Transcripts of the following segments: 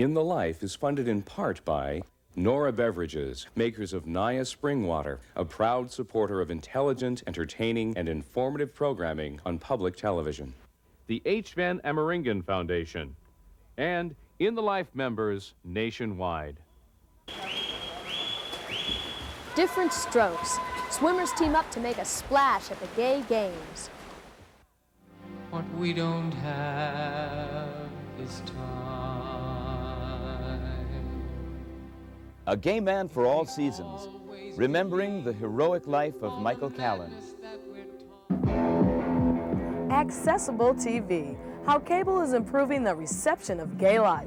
In the Life is funded in part by Nora Beverages, makers of NAYA Spring Water, a proud supporter of intelligent, entertaining, and informative programming on public television. The H. Van Ameringen Foundation, and In the Life members nationwide. Different strokes. Swimmers team up to make a splash at the Gay Games. What we don't have is time. A gay man for all seasons, remembering the heroic life of Michael Callen. Accessible TV, how cable is improving the reception of gay life.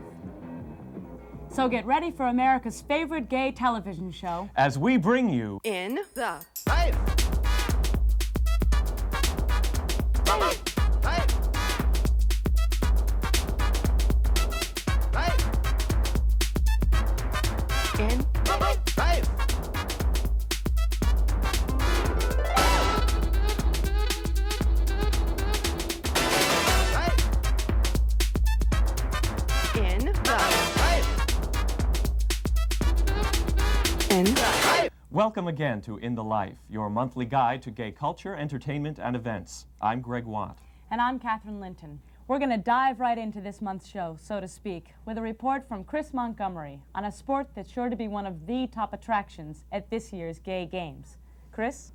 So get ready for America's favorite gay television show as we bring you In the Life. In Life. Welcome again to In the Life, your monthly guide to gay culture, entertainment, and events. I'm Greg Watt. And I'm Katherine Linton. We're going to dive right into this month's show, so to speak, with a report from Chris Montgomery on a sport that's sure to be one of the top attractions at this year's Gay Games. Chris?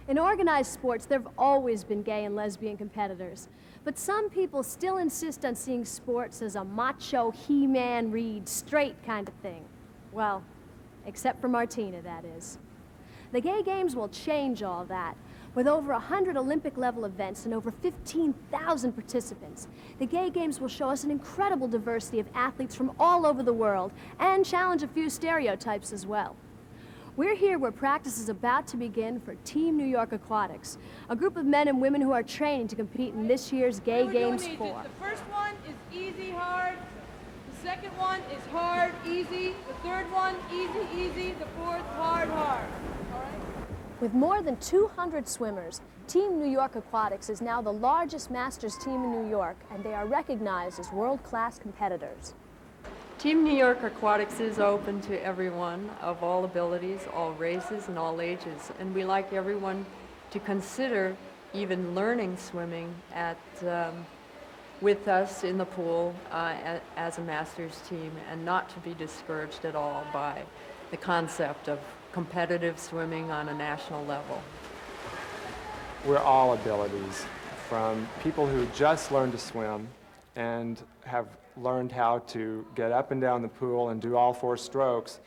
In organized sports, there have always been gay and lesbian competitors. But some people still insist on seeing sports as a macho, He-Man Reed, straight kind of thing. Well, except for Martina, that is. The Gay Games will change all that. With over 100 Olympic-level events and over 15,000 participants, the Gay Games will show us an incredible diversity of athletes from all over the world and challenge a few stereotypes as well. We're here where practice is about to begin for Team New York Aquatics, a group of men and women who are training to compete in this year's Gay Games 4. The first one is easy, hard. The second one is hard, easy. The third one, easy, easy. The fourth, hard, hard. All right? With more than 200 swimmers, Team New York Aquatics is now the largest masters team in New York, and they are recognized as world-class competitors. Team New York Aquatics is open to everyone of all abilities, all races, and all ages, and we like everyone to consider even learning swimming with us in the pool as a masters team, and not to be discouraged at all by the concept of competitive swimming on a national level. We're all abilities, from people who just learned to swim and have learned how to get up and down the pool and do all 4 strokes,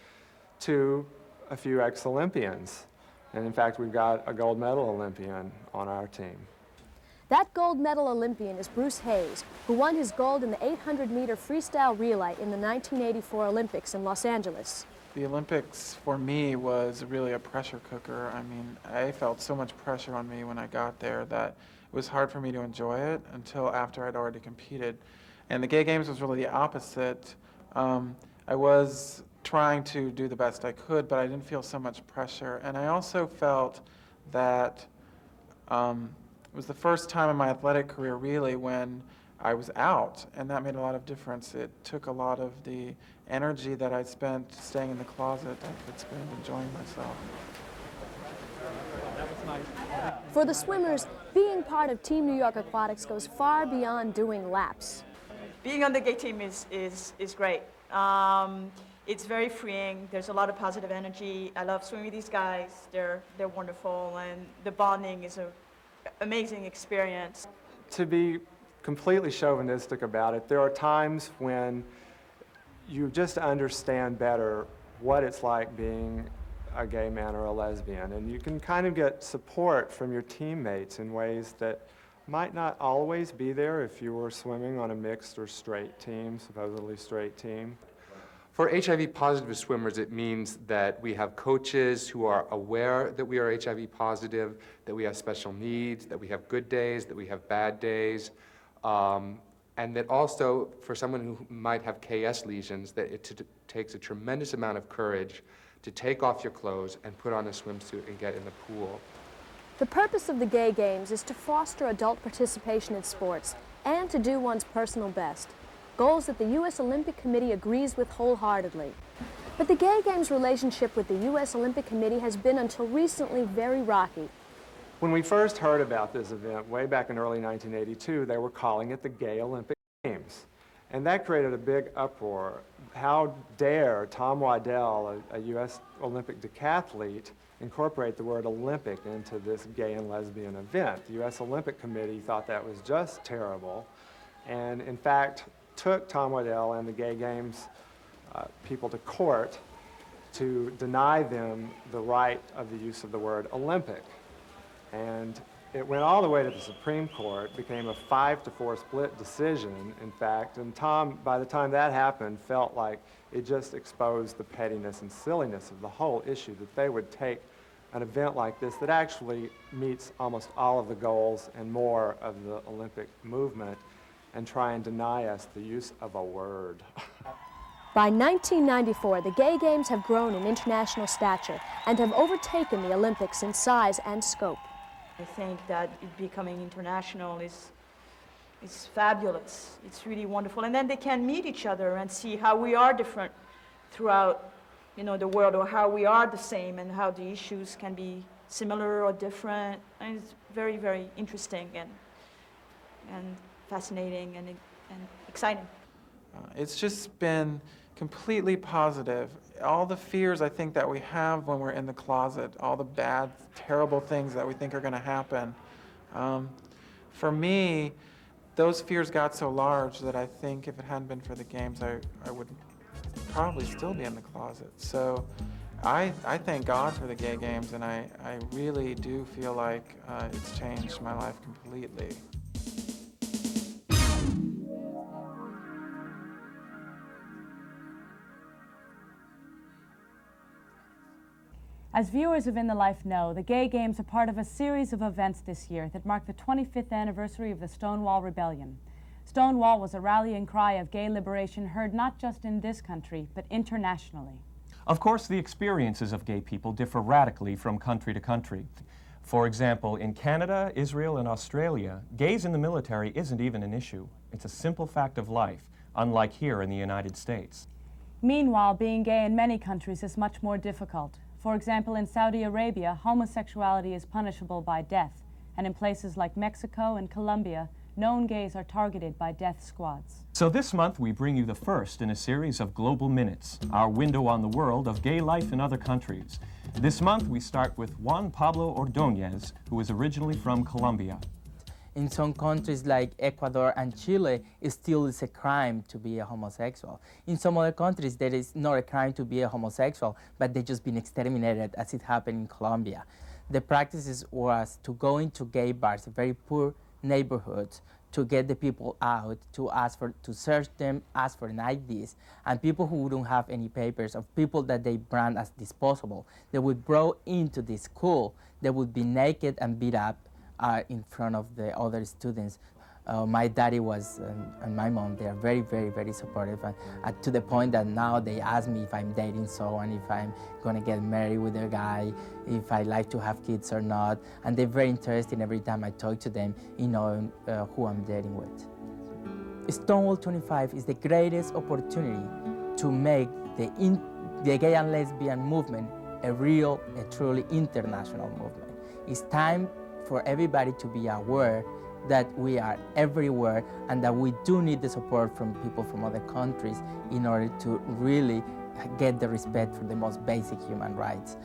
to a few ex-Olympians. And in fact, we've got a gold medal Olympian on our team. That gold medal Olympian is Bruce Hayes, who won his gold in the 800-meter freestyle relay in the 1984 Olympics in Los Angeles. The Olympics, for me, was really a pressure cooker. I mean, I felt so much pressure on me when I got there that it was hard for me to enjoy it until after I'd already competed. And the Gay Games was really the opposite. I was trying to do the best I could, but I didn't feel so much pressure. And I also felt that it was the first time in my athletic career, really, when I was out, and that made a lot of difference. It took a lot of the energy that I spent staying in the closet. I could spend enjoying myself. For the swimmers, being part of Team New York Aquatics goes far beyond doing laps. Being on the gay team is great. It's very freeing. There's a lot of positive energy. I love swimming with these guys. They're wonderful, and the bonding is an amazing experience. To be completely chauvinistic about it, there are times when you just understand better what it's like being a gay man or a lesbian, and you can kind of get support from your teammates in ways that might not always be there if you were swimming on a mixed or straight team, supposedly straight team. For HIV-positive swimmers, it means that we have coaches who are aware that we are HIV positive, that we have special needs, that we have good days, that we have bad days, and that also, for someone who might have KS lesions, that it takes a tremendous amount of courage to take off your clothes and put on a swimsuit and get in the pool. The purpose of the Gay Games is to foster adult participation in sports and to do one's personal best. goals that the U.S. Olympic Committee agrees with wholeheartedly. But the Gay Games' relationship with the U.S. Olympic Committee has been until recently very rocky. When we first heard about this event way back in early 1982, they were calling it the Gay Olympic Games. And that created a big uproar. How dare Tom Waddell, a U.S. Olympic decathlete, incorporate the word Olympic into this gay and lesbian event? The U.S. Olympic Committee thought that was just terrible, and in fact took Tom Waddell and the Gay Games people to court to deny them the right of the use of the word Olympic. And it went all the way to the Supreme Court, became a 5-4 split decision, in fact, and Tom, by the time that happened, felt like it just exposed the pettiness and silliness of the whole issue, that they would take an event like this that actually meets almost all of the goals and more of the Olympic movement and try and deny us the use of a word. By 1994, the Gay Games have grown in international stature and have overtaken the Olympics in size and scope. I think that it becoming international is fabulous. It's really wonderful. And then they can meet each other and see how we are different throughout, you know, the world, or how we are the same and how the issues can be similar or different. And it's very, very interesting and fascinating and exciting. It's just been completely positive. All the fears I think that we have when we're in the closet, all the bad, terrible things that we think are going to happen, for me, those fears got so large that I think if it hadn't been for the games, I would probably still be in the closet. So I thank God for the Gay Games, and I really do feel like it's changed my life completely. As viewers of In the Life know, the Gay Games are part of a series of events this year that mark the 25th anniversary of the Stonewall Rebellion. Stonewall was a rallying cry of gay liberation heard not just in this country, but internationally. Of course, the experiences of gay people differ radically from country to country. For example, in Canada, Israel, and Australia, gays in the military isn't even an issue. It's a simple fact of life, unlike here in the United States. Meanwhile, being gay in many countries is much more difficult. For example, in Saudi Arabia, homosexuality is punishable by death, and in places like Mexico and Colombia, known gays are targeted by death squads. So this month we bring you the first in a series of Global Minutes, our window on the world of gay life in other countries. This month we start with Juan Pablo Ordoñez, who is originally from Colombia. In some countries like Ecuador and Chile, it still is a crime to be a homosexual. In some other countries, there is not a crime to be a homosexual, but they've just been exterminated, as it happened in Colombia. The practices was to go into gay bars, very poor neighborhoods, to get the people out, to search them, ask for IDs, and people who wouldn't have any papers, of people that they brand as disposable. They would go into the school, they would be naked and beat up in front of the other students. My daddy was, and my mom, they are very, very, very supportive, and to the point that now they ask me if I'm dating someone, if I'm gonna get married with a guy, if I like to have kids or not, and they're very interested every time I talk to them in knowing who I'm dating with. Stonewall 25 is the greatest opportunity to make the gay and lesbian movement a truly international movement. It's time for everybody to be aware that we are everywhere and that we do need the support from people from other countries in order to really get the respect for the most basic human rights.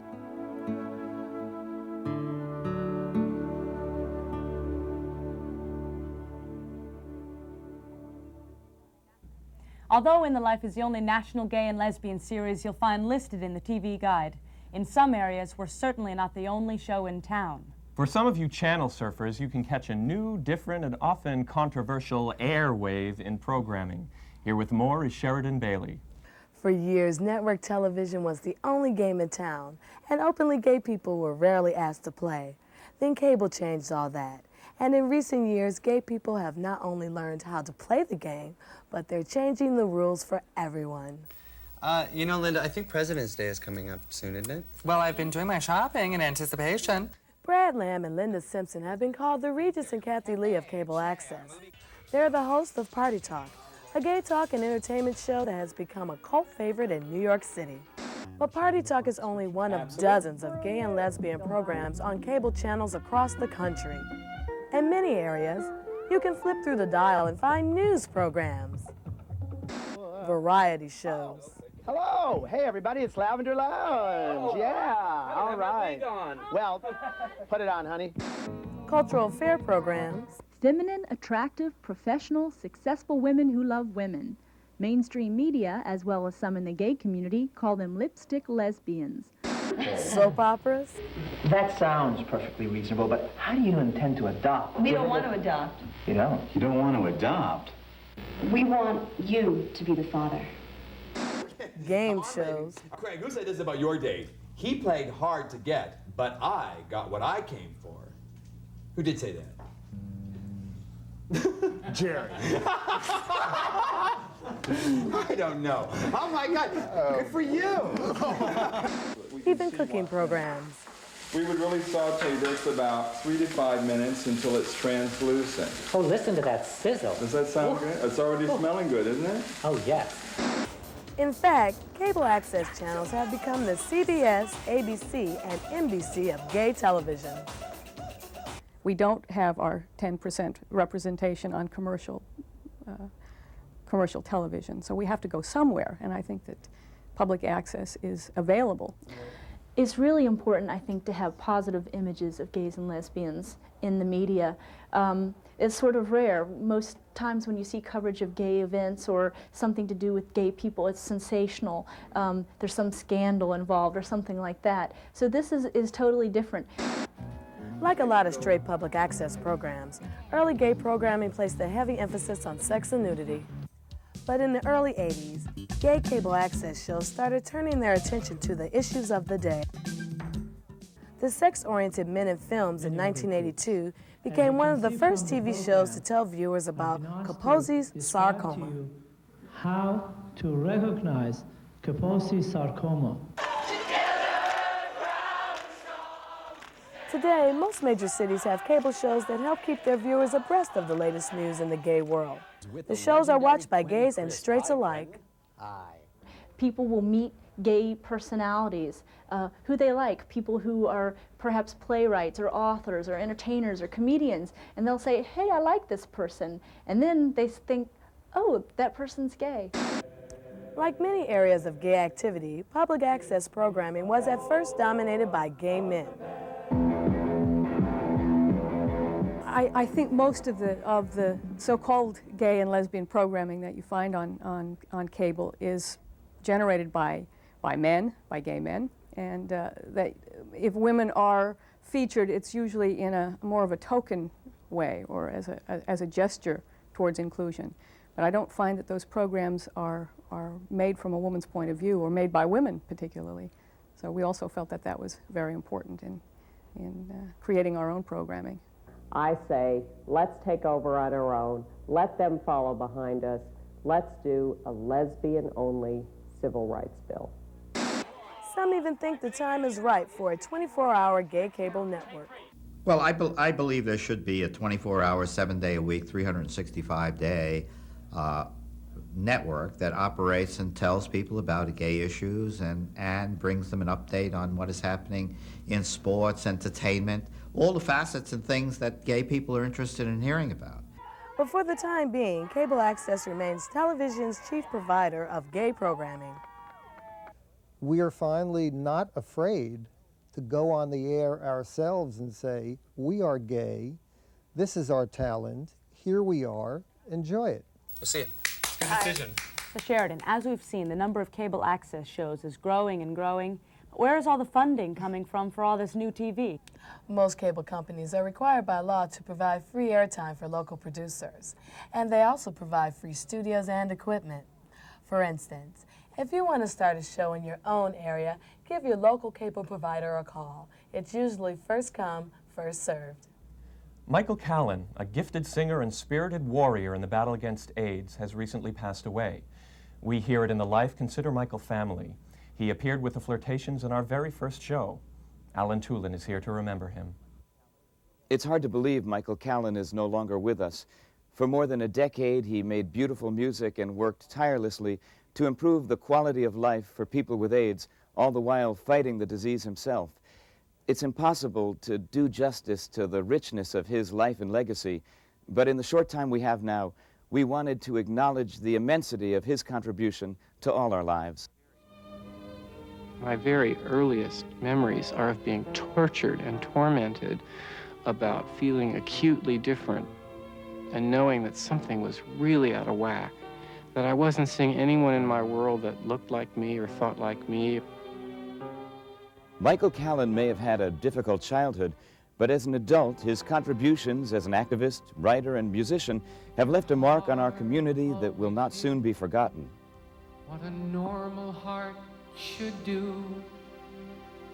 Although In the Life is the only national gay and lesbian series you'll find listed in the TV guide, in some areas we're certainly not the only show in town. For some of you channel surfers, you can catch a new, different, and often controversial airwave in programming. Here with more is Sheridan Bailey. For years, network television was the only game in town, and openly gay people were rarely asked to play. Then cable changed all that. And in recent years, gay people have not only learned how to play the game, but they're changing the rules for everyone. You know, Linda, I think President's Day is coming up soon, isn't it? Well, I've been doing my shopping in anticipation. Brad Lamb and Linda Simpson have been called the Regis and Kathy Lee of cable access. They're the hosts of Party Talk, a gay talk and entertainment show that has become a cult favorite in New York City. But Party Talk is only one of dozens of gay and lesbian programs on cable channels across the country. In many areas, you can flip through the dial and find news programs, variety shows. Hello, hey everybody, it's Lavender Lounge. Yeah, all right. Well, put it on, honey. Cultural fair programs. Feminine, attractive, professional, successful women who love women. Mainstream media, as well as some in the gay community, call them lipstick lesbians. Soap operas. That sounds perfectly reasonable, but how do you intend to adopt? We don't want to adopt. You don't? You don't want to adopt? We want you to be the father. Game shows. Craig, who said this about your date? He played hard to get, but I got what I came for. Who did say that? Jerry. I don't know. Oh my God, good for you. Even cooking programs. We would really saute this about 3 to 5 minutes until it's translucent. Oh, listen to that sizzle. Does that sound good? It's already smelling good, isn't it? Oh, yes. In fact, cable access channels have become the CBS, ABC, and NBC of gay television. We don't have our 10% representation on commercial television, so we have to go somewhere, and I think that public access is available. It's really important, I think, to have positive images of gays and lesbians in the media. It's sort of rare. Most times when you see coverage of gay events or something to do with gay people, it's sensational. There's some scandal involved or something like that. So this is totally different. Like a lot of straight public access programs, early gay programming placed a heavy emphasis on sex and nudity. But in the early 80s, gay cable access shows started turning their attention to the issues of the day. The sex-oriented Men in Films in 1982 became one of the first TV shows to tell viewers about Kaposi's sarcoma. How to recognize Kaposi's sarcoma. Today, most major cities have cable shows that help keep their viewers abreast of the latest news in the gay world. The shows are watched by gays and straights alike. People will meet gay personalities, who they like, people who are perhaps playwrights or authors or entertainers or comedians, and they'll say, hey, I like this person, and then they think, oh, that person's gay. Like many areas of gay activity, public access programming was at first dominated by gay men. I think most of the so-called gay and lesbian programming that you find on cable is generated by men, by gay men, and that if women are featured, it's usually in a more of a token way or as a gesture towards inclusion. But I don't find that those programs are made from a woman's point of view or made by women particularly. So we also felt that that was very important in creating our own programming. I say, let's take over on our own. Let them follow behind us. Let's do a lesbian-only civil rights bill. Some even think the time is right for a 24-hour gay cable network. Well, I believe there should be a 24-hour, 7-day-a-week, 365-day network that operates and tells people about gay issues and brings them an update on what is happening in sports, entertainment, all the facets and things that gay people are interested in hearing about. But for the time being, cable access remains television's chief provider of gay programming. We are finally not afraid to go on the air ourselves and say, we are gay, this is our talent, here we are, enjoy it. We'll see you. Good decision. So Sheridan, as we've seen, the number of cable access shows is growing and growing. Where is all the funding coming from for all this new TV? Most cable companies are required by law to provide free airtime for local producers, and they also provide free studios and equipment. For instance, if you want to start a show in your own area, give your local cable provider a call. It's usually first come, first served. Michael Callen, a gifted singer and spirited warrior in the battle against AIDS, has recently passed away. We hear it in the Life Consider Michael family. He appeared with the Flirtations in our very first show. Alan Tulin is here to remember him. It's hard to believe Michael Callen is no longer with us, For more than a decade, he made beautiful music and worked tirelessly to improve the quality of life for people with AIDS, all the while fighting the disease himself. It's impossible to do justice to the richness of his life and legacy, but in the short time we have now, we wanted to acknowledge the immensity of his contribution to all our lives. My very earliest memories are of being tortured and tormented about feeling acutely different and knowing that something was really out of whack, that I wasn't seeing anyone in my world that looked like me or thought like me. Michael Callen may have had a difficult childhood, but as an adult, his contributions as an activist, writer, and musician have left a mark on our community that will not soon be forgotten. What a normal heart should do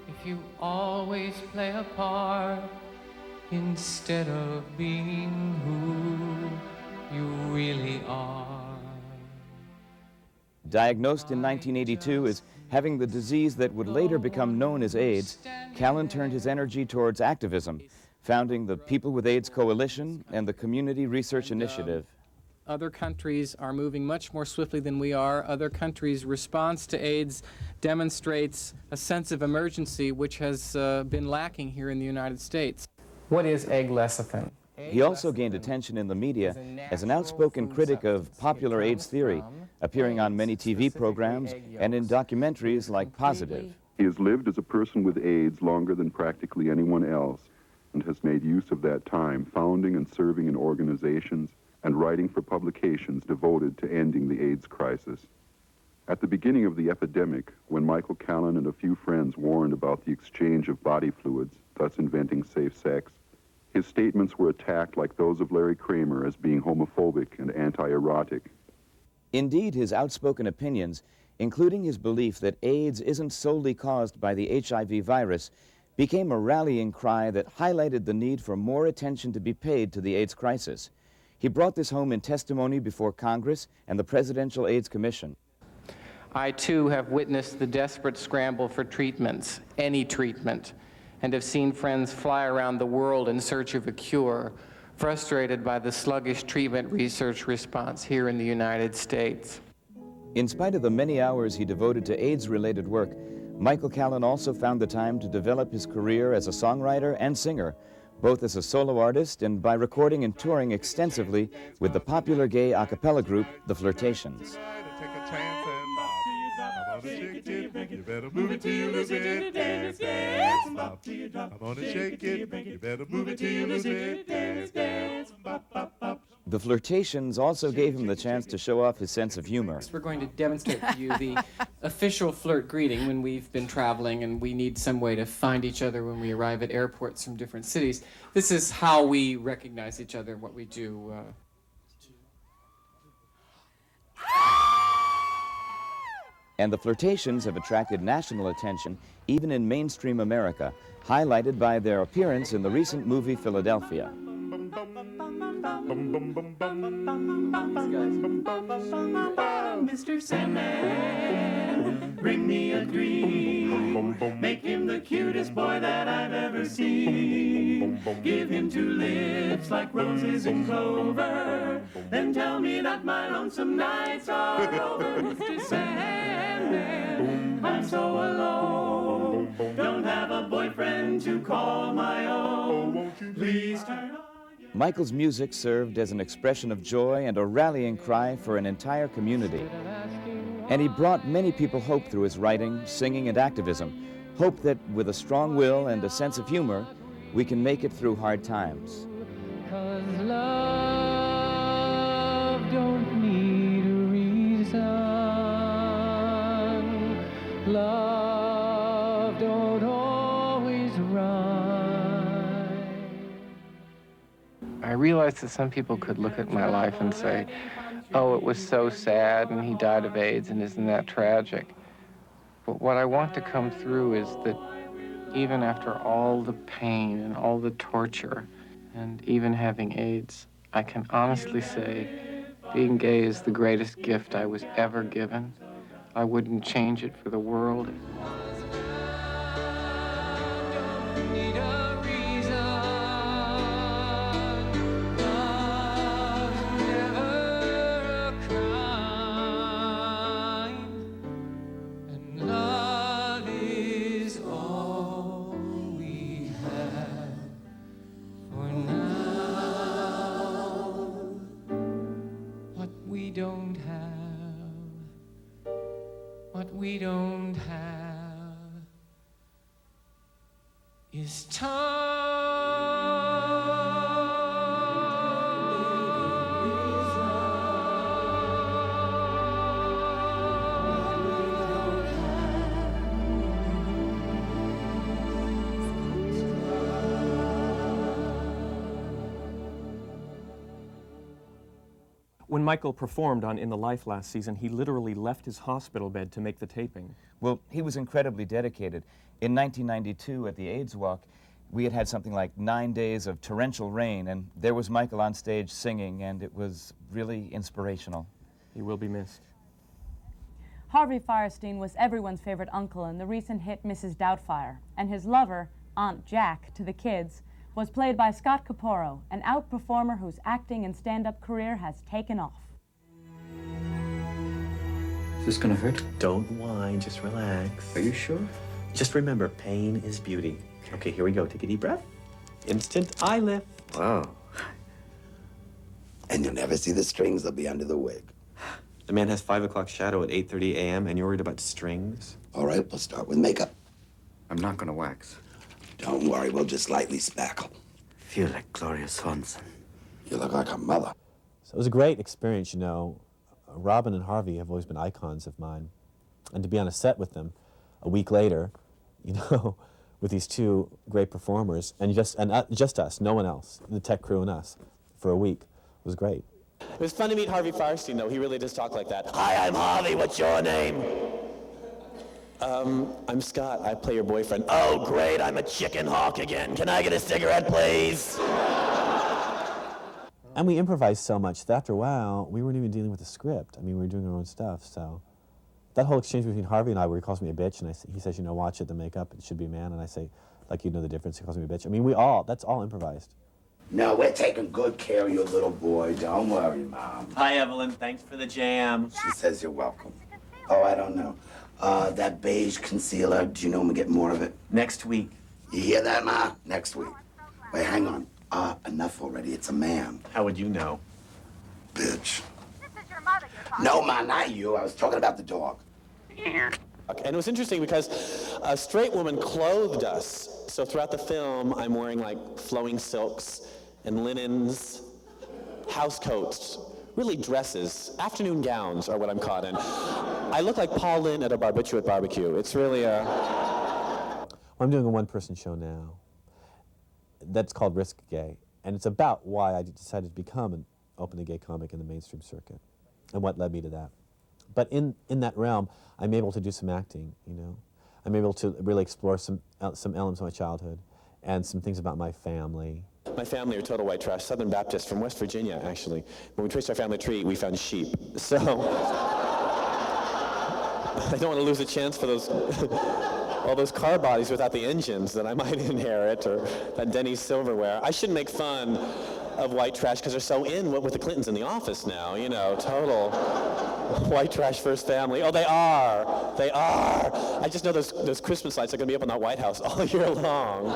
if you always play a part instead of being who you really are. Diagnosed in 1982 as having the disease that would later become known as AIDS, Callen turned his energy towards activism, founding the People with AIDS Coalition and the Community Research Initiative. Other countries are moving much more swiftly than we are. Other countries' response to AIDS demonstrates a sense of emergency which has been lacking here in the United States. What is egg lecithin? He also gained attention in the media as an outspoken critic of popular AIDS theory, appearing on many TV programs and in documentaries like Positive. He has lived as a person with AIDS longer than practically anyone else and has made use of that time founding and serving in organizations and writing for publications devoted to ending the AIDS crisis. At the beginning of the epidemic, when Michael Callen and a few friends warned about the exchange of body fluids, thus inventing safe sex, his statements were attacked like those of Larry Kramer as being homophobic and anti-erotic. Indeed, his outspoken opinions, including his belief that AIDS isn't solely caused by the HIV virus, became a rallying cry that highlighted the need for more attention to be paid to the AIDS crisis. He brought this home in testimony before Congress and the Presidential AIDS Commission. I, too, have witnessed the desperate scramble for treatments, any treatment, and have seen friends fly around the world in search of a cure, frustrated by the sluggish treatment research response here in the United States. In spite of the many hours he devoted to AIDS-related work, Michael Callen also found the time to develop his career as a songwriter and singer, both as a solo artist and by recording and touring extensively with the popular gay a cappella group, the Flirtations. You better move it till you lose it, dance, dance, bop. I'm gonna shake it, you better move it till you lose it, dance, dance, bop, bop, bop. The Flirtations also gave him the chance to show off his sense of humor. We're going to demonstrate for you the official flirt greeting when we've been traveling and we need some way to find each other when we arrive at airports from different cities. This is how we recognize each other, what we do. And the Flirtations have attracted national attention, even in mainstream America, highlighted by their appearance in the recent movie Philadelphia. Mr. Sandman, bring me a dream. Make him the cutest boy that I've ever seen. Give him two lips like roses in clover. Then tell me that my lonesome nights are over. Mr. Sandman, I'm so alone. Don't have a boyfriend to call my own. Please turn on. Michael's music served as an expression of joy and a rallying cry for an entire community. And he brought many people hope through his writing, singing, and activism. Hope that with a strong will and a sense of humor, we can make it through hard times. 'Cause love don't need a reason. Love don't always run. I realized that some people could look at my life and say, oh, it was so sad and he died of AIDS and isn't that tragic? But what I want to come through is that even after all the pain and all the torture and even having AIDS, I can honestly say being gay is the greatest gift I was ever given. I wouldn't change it for the world. we don't have is time. When Michael performed on In the Life last season, he literally left his hospital bed to make the taping. Well, he was incredibly dedicated. In 1992 at the AIDS Walk, we had had something like 9 days of torrential rain, and there was Michael on stage singing, and it was really inspirational. He will be missed. Harvey Fierstein was everyone's favorite uncle in the recent hit Mrs. Doubtfire, and his lover, Aunt Jack to the kids, was played by Scott Capurro, an out performer whose acting and stand-up career has taken off. Is this gonna hurt? Don't whine, just relax. Are you sure? Just remember, pain is beauty. Okay, here we go. Take a deep breath. Instant eye lift. Wow. And you'll never see the strings, they'll be under the wig. The man has 5 o'clock shadow at 8:30 a.m. and you're worried about strings? All right, we'll start with makeup. I'm not gonna wax. Don't worry, we'll just lightly spackle. Feel like Gloria Swanson. You look like her mother. So it was a great experience, you know. Robin and Harvey have always been icons of mine. And to be on a set with them a week later, you know, with these two great performers, and just us, no one else, the tech crew and us, for a week, was great. It was fun to meet Harvey Fierstein, though. He really does talk like that. Hi, I'm Harvey. What's your name? I'm Scott. I play your boyfriend. Oh, great. I'm a chicken hawk again. Can I get a cigarette, please? And we improvised so much that after a while, we weren't even dealing with the script. I mean, we were doing our own stuff, so. That whole exchange between Harvey and I, where he calls me a bitch, and he says, you know, watch it, the makeup, it should be a man, and I say, like, you know the difference, he calls me a bitch. I mean, that's all improvised. No, we're taking good care of your little boy. Don't worry, Mom. Hi, Evelyn. Thanks for the jam. She says you're welcome. Oh, I don't know. That beige concealer, do you know when we get more of it? Next week. You hear that, Ma? Next week. Wait, hang on. Enough already. It's a man. How would you know? Bitch. No, Ma, not you. I was talking about the dog. Okay, and it was interesting because a straight woman clothed us. So throughout the film, I'm wearing like flowing silks and linens, house coats, really dresses. Afternoon gowns are what I'm caught in. I look like Paul Lynde at a barbiturate barbecue. It's really a... Well, I'm doing a one-person show now. That's called Risk Gay, and it's about why I decided to become an openly gay comic in the mainstream circuit, and what led me to that. But in that realm, I'm able to do some acting, you know. I'm able to really explore some elements of my childhood and some things about my family. My family are total white trash, Southern Baptist from West Virginia, actually. When we traced our family tree, we found sheep. So I don't want to lose a chance for those all those car bodies without the engines that I might inherit, or that Denny's silverware. I shouldn't make fun of white trash because they're so in with the Clintons in the office now, you know, total white trash first family. Oh, they are. They are. I just know those Christmas lights are going to be up in that White House all year long.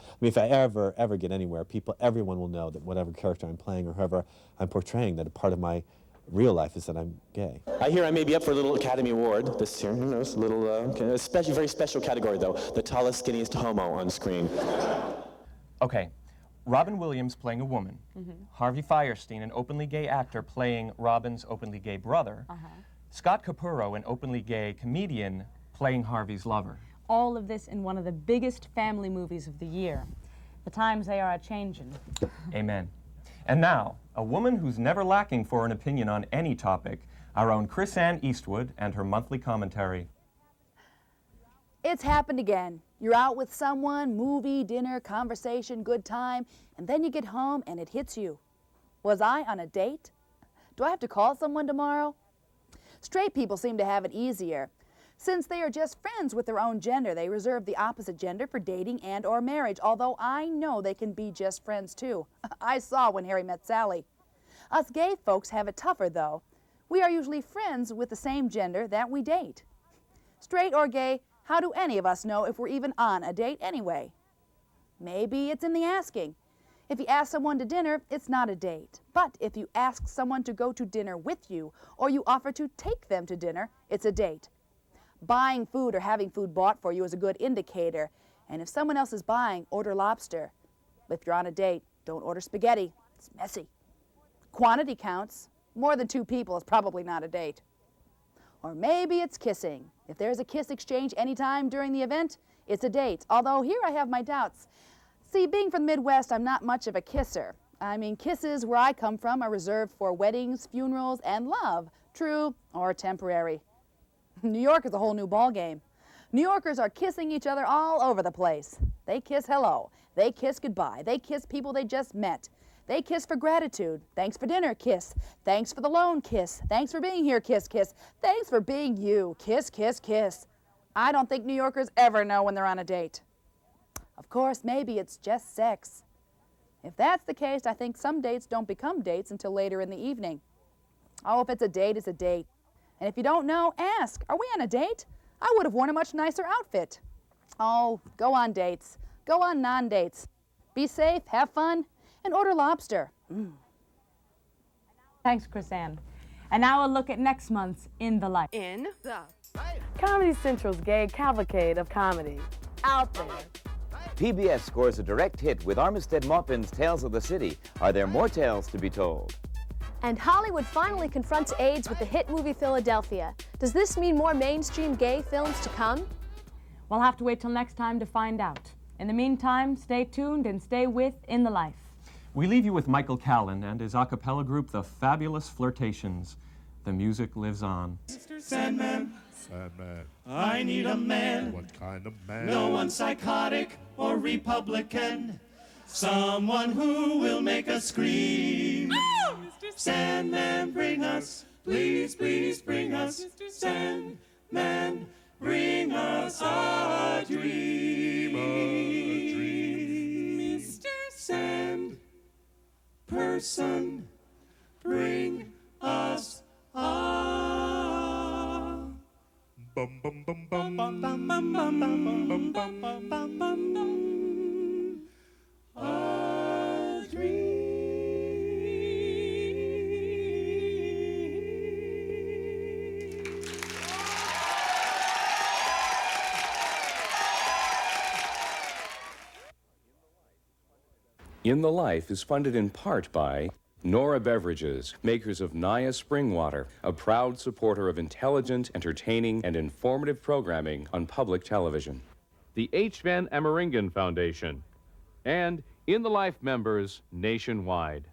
I mean, if I ever get anywhere, everyone will know that whatever character I'm playing or whoever I'm portraying, that a part of my real life is that I'm gay. I hear I may be up for a little Academy Award this year. Who knows? A little, very special category, though. The tallest, skinniest homo on screen. Okay. Robin Williams playing a woman. Harvey Fierstein, an openly gay actor, playing Robin's openly gay brother. Scott Capurro, an openly gay comedian, playing Harvey's lover. All of this in one of the biggest family movies of the year. The times they are a-changin'. Amen. And now, a woman who's never lacking for an opinion on any topic, our own Chrisanne Eastwood and her monthly commentary. It's happened again. You're out with someone, movie, dinner, conversation, good time, and then you get home and it hits you. Was I on a date? Do I have to call someone tomorrow? Straight people seem to have it easier. Since they are just friends with their own gender, they reserve the opposite gender for dating and or marriage, although I know they can be just friends too. I saw when Harry met Sally. Us gay folks have it tougher though. We are usually friends with the same gender that we date. Straight or gay, how do any of us know if we're even on a date anyway? Maybe it's in the asking. If you ask someone to dinner, it's not a date. But if you ask someone to go to dinner with you, or you offer to take them to dinner, it's a date. Buying food or having food bought for you is a good indicator. And if someone else is buying, order lobster. If you're on a date, don't order spaghetti. It's messy. Quantity counts. More than 2 people is probably not a date. Or maybe it's kissing. If there's a kiss exchange anytime during the event, it's a date. Although here I have my doubts. See, being from the Midwest, I'm not much of a kisser. I mean, kisses where I come from are reserved for weddings, funerals, and love, true or temporary. New York is a whole new ballgame. New Yorkers are kissing each other all over the place. They kiss hello. They kiss goodbye. They kiss people they just met. They kiss for gratitude. Thanks for dinner, kiss. Thanks for the loan, kiss. Thanks for being here, kiss, kiss. Thanks for being you, kiss, kiss, kiss. I don't think New Yorkers ever know when they're on a date. Of course, maybe it's just sex. If that's the case, I think some dates don't become dates until later in the evening. Oh, if it's a date, it's a date. And if you don't know, ask, are we on a date? I would have worn a much nicer outfit. Oh, go on dates. Go on non-dates. Be safe, have fun, and order lobster. Thanks, Chrisanne. And now a look at next month's In the Life. In the Life. Comedy Central's gay cavalcade of comedy. Out there. PBS scores a direct hit with Armistead Maupin's Tales of the City. Are there more tales to be told? And Hollywood finally confronts AIDS with the hit movie Philadelphia. Does this mean more mainstream gay films to come? We'll have to wait till next time to find out. In the meantime, stay tuned and stay with In the Life. We leave you with Michael Callen and his a cappella group, the fabulous Flirtations. The music lives on. Mr. Sandman, Sandman, I need a man. What kind of man? No one psychotic or Republican. Someone who will make us scream. Oh! Mr. Sandman, bring us, please, please bring us. Mr. Sandman, bring us a dream. A dream. Mr. Sand Person, bring us a bum bum bum bum bum bum bum bum bum bum bum bum a dream. In the Life is funded in part by Nora Beverages, makers of NAYA Spring Water, a proud supporter of intelligent, entertaining, and informative programming on public television. The H. Van Emeringen Foundation, and In the Life members nationwide.